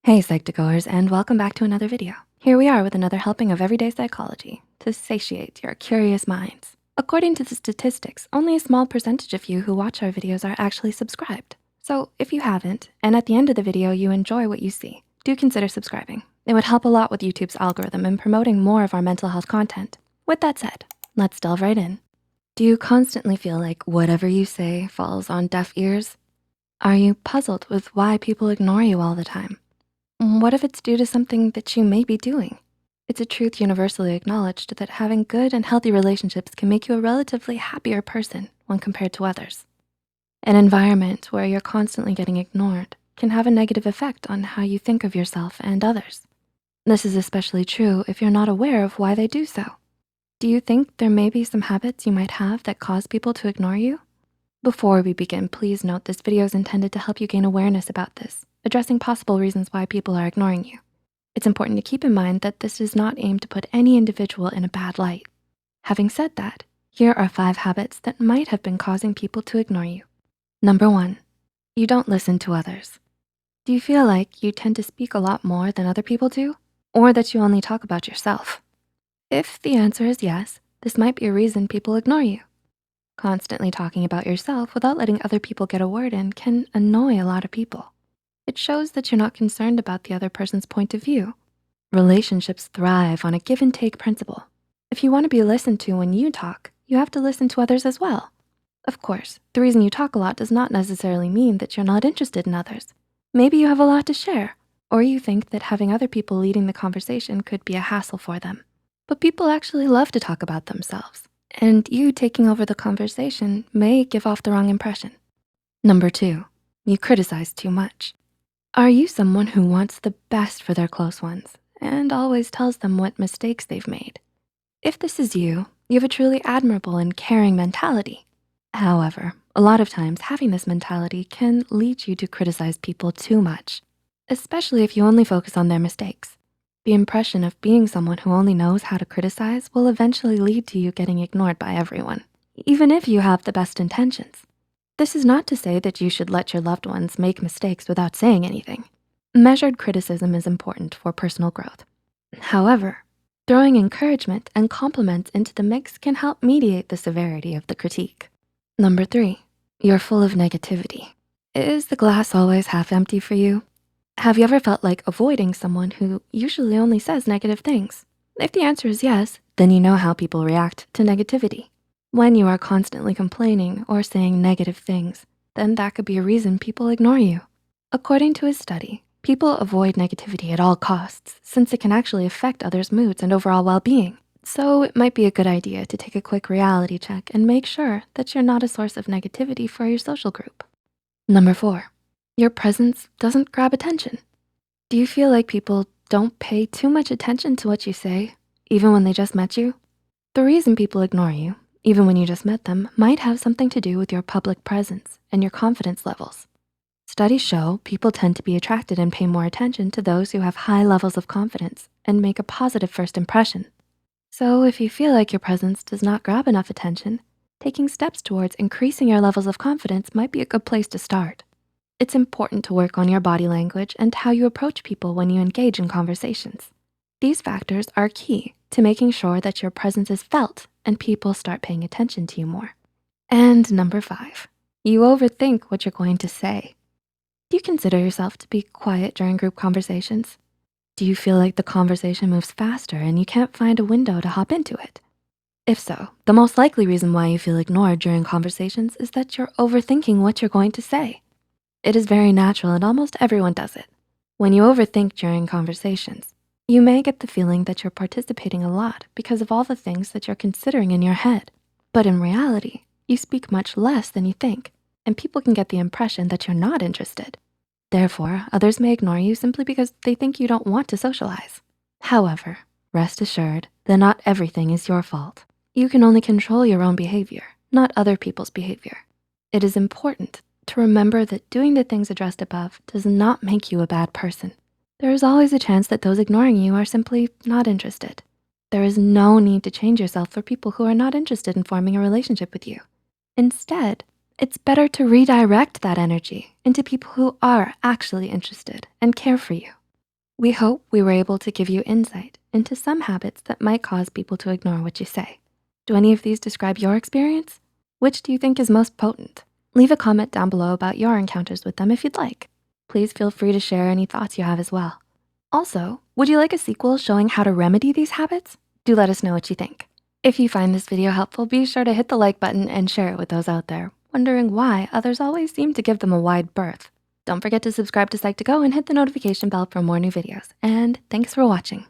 Hey Psych2Goers, and welcome back to another video. Here we are with another helping of everyday psychology to satiate your curious minds. According to the statistics, only a small percentage of you who watch our videos are actually subscribed. So if you haven't, and at the end of the video you enjoy what you see, do consider subscribing. It would help a lot with YouTube's algorithm in promoting more of our mental health content. With that said, let's delve right in. Do you constantly feel like whatever you say falls on deaf ears? Are you puzzled with why people ignore you all the time? What if it's due to something that you may be doing? It's a truth universally acknowledged that having good and healthy relationships can make you a relatively happier person when compared to others. An environment where you're constantly getting ignored can have a negative effect on how you think of yourself and others. This is especially true if you're not aware of why they do so. Do you think there may be some habits you might have that cause people to ignore you? Before we begin, please note this video is intended to help you gain awareness about this, addressing possible reasons why people are ignoring you. It's important to keep in mind that this is not aimed to put any individual in a bad light. Having said that, here are 5 habits that might have been causing people to ignore you. Number 1, you don't listen to others. Do you feel like you tend to speak a lot more than other people do? Or that you only talk about yourself? If the answer is yes, this might be a reason people ignore you. Constantly talking about yourself without letting other people get a word in can annoy a lot of people. It shows that you're not concerned about the other person's point of view. Relationships thrive on a give and take principle. If you wanna be listened to when you talk, you have to listen to others as well. Of course, the reason you talk a lot does not necessarily mean that you're not interested in others. Maybe you have a lot to share, or you think that having other people leading the conversation could be a hassle for them. But people actually love to talk about themselves, and you taking over the conversation may give off the wrong impression. Number 2, you criticize too much. Are you someone who wants the best for their close ones and always tells them what mistakes they've made? If this is you, you have a truly admirable and caring mentality. However, a lot of times having this mentality can lead you to criticize people too much, especially if you only focus on their mistakes. The impression of being someone who only knows how to criticize will eventually lead to you getting ignored by everyone, even if you have the best intentions. This is not to say that you should let your loved ones make mistakes without saying anything. Measured criticism is important for personal growth. However, throwing encouragement and compliments into the mix can help mediate the severity of the critique. Number 3, you're full of negativity. Is the glass always half empty for you? Have you ever felt like avoiding someone who usually only says negative things? If the answer is yes, then you know how people react to negativity. When you are constantly complaining or saying negative things, then that could be a reason people ignore you. According to a study, people avoid negativity at all costs since it can actually affect others' moods and overall well-being. So it might be a good idea to take a quick reality check and make sure that you're not a source of negativity for your social group. Number 4, your presence doesn't grab attention. Do you feel like people don't pay too much attention to what you say, even when they just met you? The reason people ignore you, even when you just met them, might have something to do with your public presence and your confidence levels. Studies show people tend to be attracted and pay more attention to those who have high levels of confidence and make a positive first impression. So if you feel like your presence does not grab enough attention, taking steps towards increasing your levels of confidence might be a good place to start. It's important to work on your body language and how you approach people when you engage in conversations. These factors are key to making sure that your presence is felt and people start paying attention to you more. And number 5, you overthink what you're going to say. Do you consider yourself to be quiet during group conversations? Do you feel like the conversation moves faster and you can't find a window to hop into it? If so, the most likely reason why you feel ignored during conversations is that you're overthinking what you're going to say. It is very natural and almost everyone does it. When you overthink during conversations, you may get the feeling that you're participating a lot because of all the things that you're considering in your head. But in reality, you speak much less than you think, and people can get the impression that you're not interested. Therefore, others may ignore you simply because they think you don't want to socialize. However, rest assured that not everything is your fault. You can only control your own behavior, not other people's behavior. It is important to remember that doing the things addressed above does not make you a bad person. There is always a chance that those ignoring you are simply not interested. There is no need to change yourself for people who are not interested in forming a relationship with you. Instead, it's better to redirect that energy into people who are actually interested and care for you. We hope we were able to give you insight into some habits that might cause people to ignore what you say. Do any of these describe your experience? Which do you think is most potent? Leave a comment down below about your encounters with them if you'd like. Please feel free to share any thoughts you have as well. Also, would you like a sequel showing how to remedy these habits? Do let us know what you think. If you find this video helpful, be sure to hit the like button and share it with those out there wondering why others always seem to give them a wide berth. Don't forget to subscribe to Psych2Go and hit the notification bell for more new videos. And thanks for watching.